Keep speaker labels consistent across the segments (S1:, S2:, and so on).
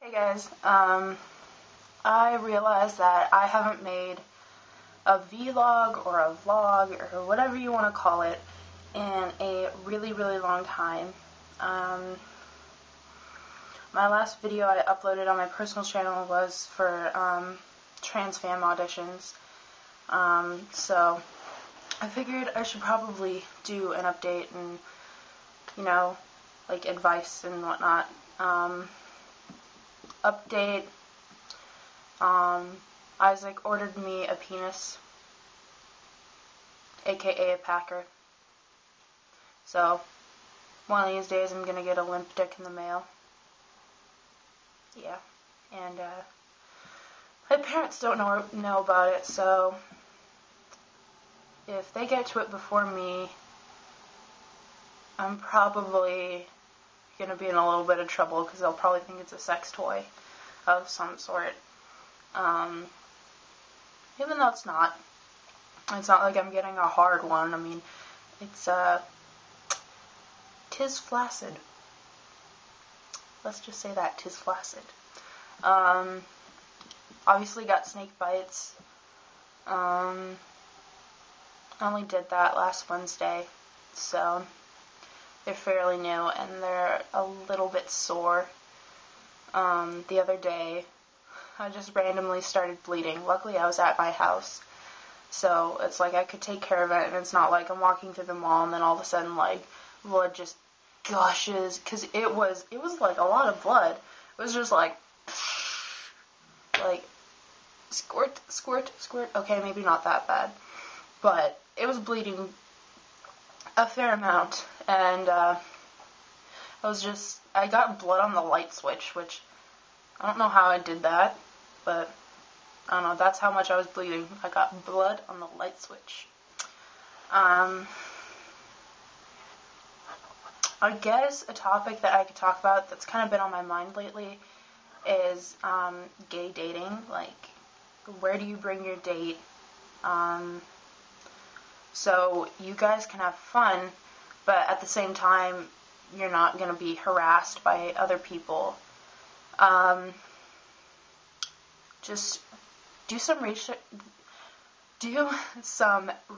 S1: Hey guys, I realized that I haven't made a vlog or a vlog or whatever you want to call it in a really long time. My last video I uploaded on my personal channel was for trans fam auditions, so I figured I should probably do an update and, like advice and whatnot. Update, Isaac ordered me a penis, aka a packer. So, one of these days I'm gonna get a limp dick in the mail. Yeah, and my parents don't know about it, so if they get to it before me, I'm probably gonna be in a little bit of trouble because they'll probably think it's a sex toy of some sort. Even though it's not. It's not like I'm getting a hard one. I mean, it's, 'tis flaccid. Let's just say that, 'tis flaccid. Obviously got snake bites. I only did that last Wednesday, so they're fairly new and they're a little bit sore. The other day, I just randomly started bleeding. Luckily, I was at my house, so it's like I could take care of it, and it's not like I'm walking through the mall and then all of a sudden, like, blood just gushes, because it was like a lot of blood. It was just like squirt, squirt, squirt. Okay, maybe not that bad, but it was bleeding a fair amount, and I got blood on the light switch, which I don't know how I did that, but I don't know, that's how much I was bleeding. I got blood on the light switch. I guess a topic that I could talk about that's kind of been on my mind lately is gay dating. Like, where do you bring your date? So you guys can have fun, but at the same time, you're not going to be harassed by other people. Just do some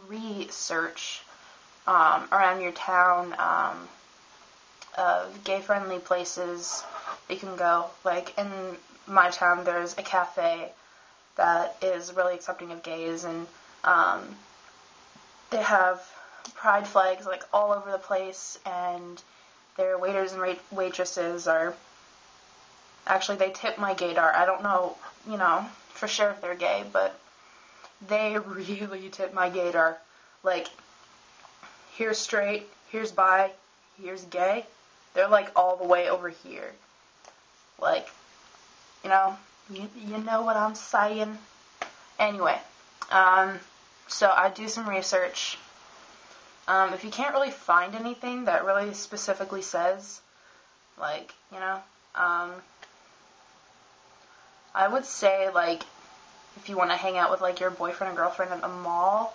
S1: research. Around your town of gay-friendly places you can go. Like in my town, there's a cafe that is really accepting of gays, and they have pride flags like all over the place, and their waiters and waitresses are actually, they tip my gaydar. I don't know, for sure if they're gay, but they really tip my gaydar. Like, here's straight, here's bi, here's gay. They're like all the way over here. Like, you know what I'm saying. Anyway, so I do some research. If you can't really find anything that really specifically says, like, I would say, like, if you want to hang out with, like, your boyfriend or girlfriend at the mall,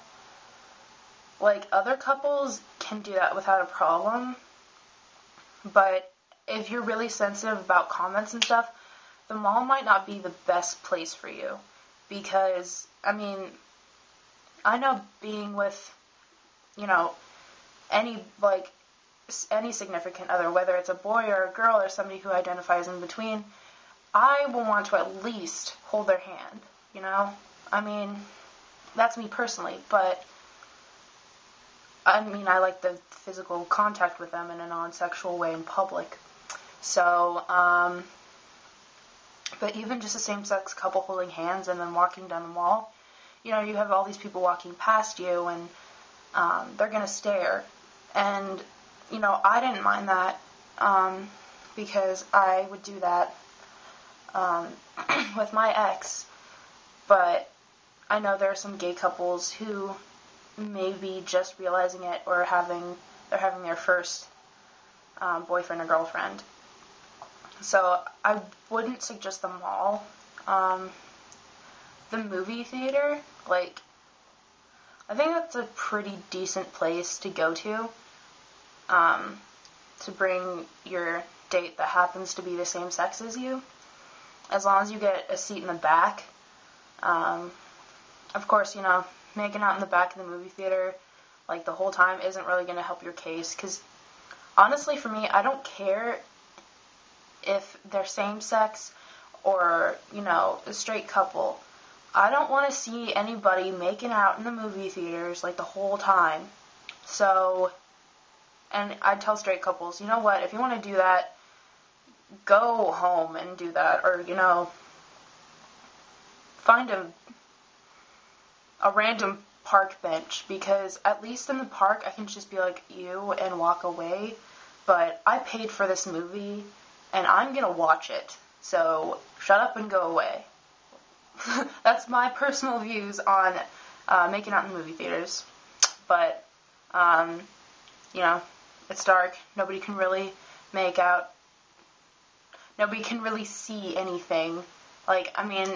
S1: like, other couples can do that without a problem, but if you're really sensitive about comments and stuff, the mall might not be the best place for you, because, I mean, I know being with, any significant other, whether it's a boy or a girl or somebody who identifies in between, I will want to at least hold their hand, I mean, that's me personally, but, I mean, I like the physical contact with them in a non-sexual way in public. So, but even just a same-sex couple holding hands and then walking down the mall, you have all these people walking past you, and they're going to stare. And, I didn't mind that, because I would do that with my ex, but I know there are some gay couples who may be just realizing it, or they're having their first boyfriend or girlfriend. So I wouldn't suggest the mall. The movie theater, like, I think that's a pretty decent place to go to bring your date that happens to be the same sex as you. as long as you get a seat in the back. Of course, making out in the back of the movie theater, like, the whole time isn't really going to help your case, because, honestly, for me, I don't care if they're same-sex or, a straight couple. I don't want to see anybody making out in the movie theaters, like, the whole time. So, and I'd tell straight couples, you know what, if you want to do that, go home and do that, or, find a random park bench, because at least in the park I can just be like, ew, and walk away, but I paid for this movie, and I'm gonna watch it, so shut up and go away. That's my personal views on making out in movie theaters, but, it's dark, nobody can really make out, nobody can really see anything, like, I mean,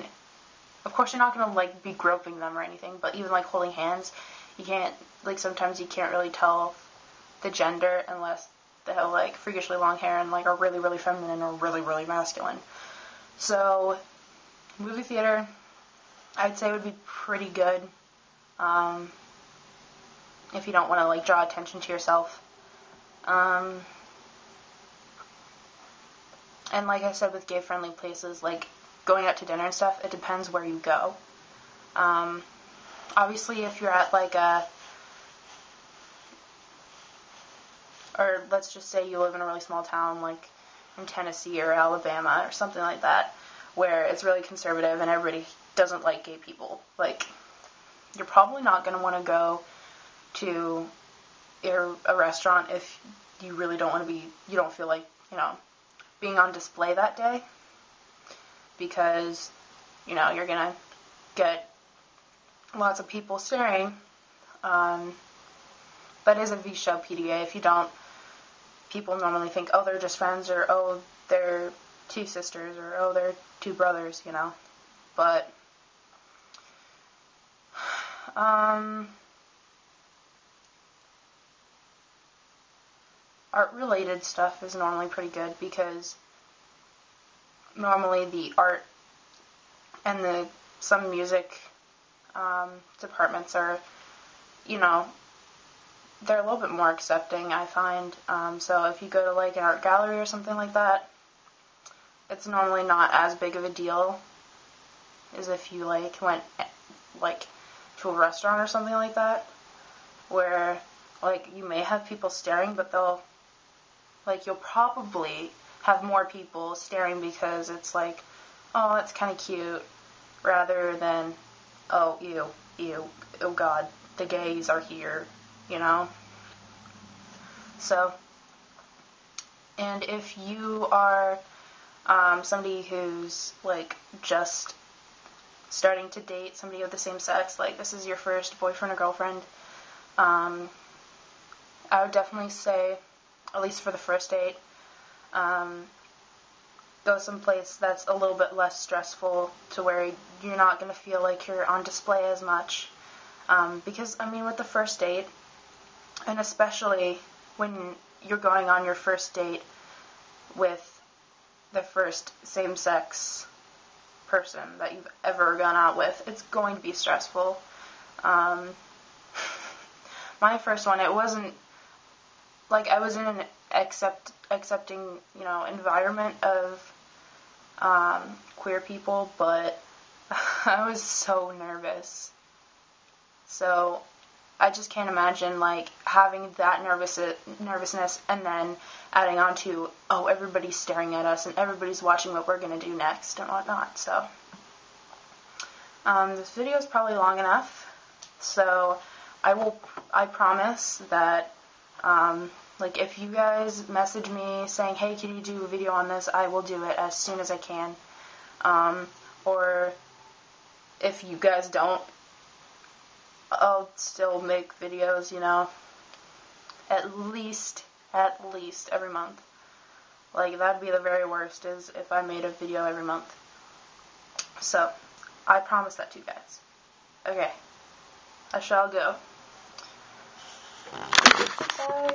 S1: of course you're not gonna, like, be groping them or anything, but even, like, holding hands, you can't, like, sometimes you can't really tell the gender unless they have, like, freakishly long hair and, like, are really, really feminine or really, really masculine. So, movie theater, I'd say would be pretty good, if you don't want to, like, draw attention to yourself. And like I said, with gay-friendly places, like, going out to dinner and stuff, it depends where you go. Obviously, if you're at, like, or let's just say you live in a really small town, like in Tennessee or Alabama or something like that, where it's really conservative and everybody doesn't like gay people, like, you're probably not going to want to go to a restaurant if you really don't want to be, you don't feel like, being on display that day, because, you're going to get lots of people staring. That is a V-show PDA. If you don't, people normally think, oh, they're just friends, or, oh, they're two sisters, or, oh, they're two brothers, but, art-related stuff is normally pretty good, because normally the art and some music departments are, they're a little bit more accepting, I find. So if you go to, like, an art gallery or something like that, it's normally not as big of a deal as if you, like, went, like, to a restaurant or something like that, where, like, you may have people staring, but you'll probably have more people staring because it's like, oh, that's kind of cute, rather than, oh, ew, oh god, the gays are here, So, and if you are somebody who's, like, just starting to date somebody of the same sex, like, this is your first boyfriend or girlfriend, I would definitely say, at least for the first date, go someplace that's a little bit less stressful, to where you're not going to feel like you're on display as much, because, I mean, with the first date, and especially when you're going on your first date with the first same-sex person that you've ever gone out with, it's going to be stressful. My first one, it wasn't, like, I was in an accepting, environment of queer people, but I was so nervous. So I just can't imagine, like, having that nervousness and then adding on to, oh, everybody's staring at us and everybody's watching what we're going to do next and whatnot. So this video is probably long enough, so I promise that, like, if you guys message me saying, hey, can you do a video on this, I will do it as soon as I can. Or if you guys don't, I'll still make videos, at least every month. Like, that'd be the very worst, is if I made a video every month. So, I promise that to you guys. Okay, I shall go. Bye.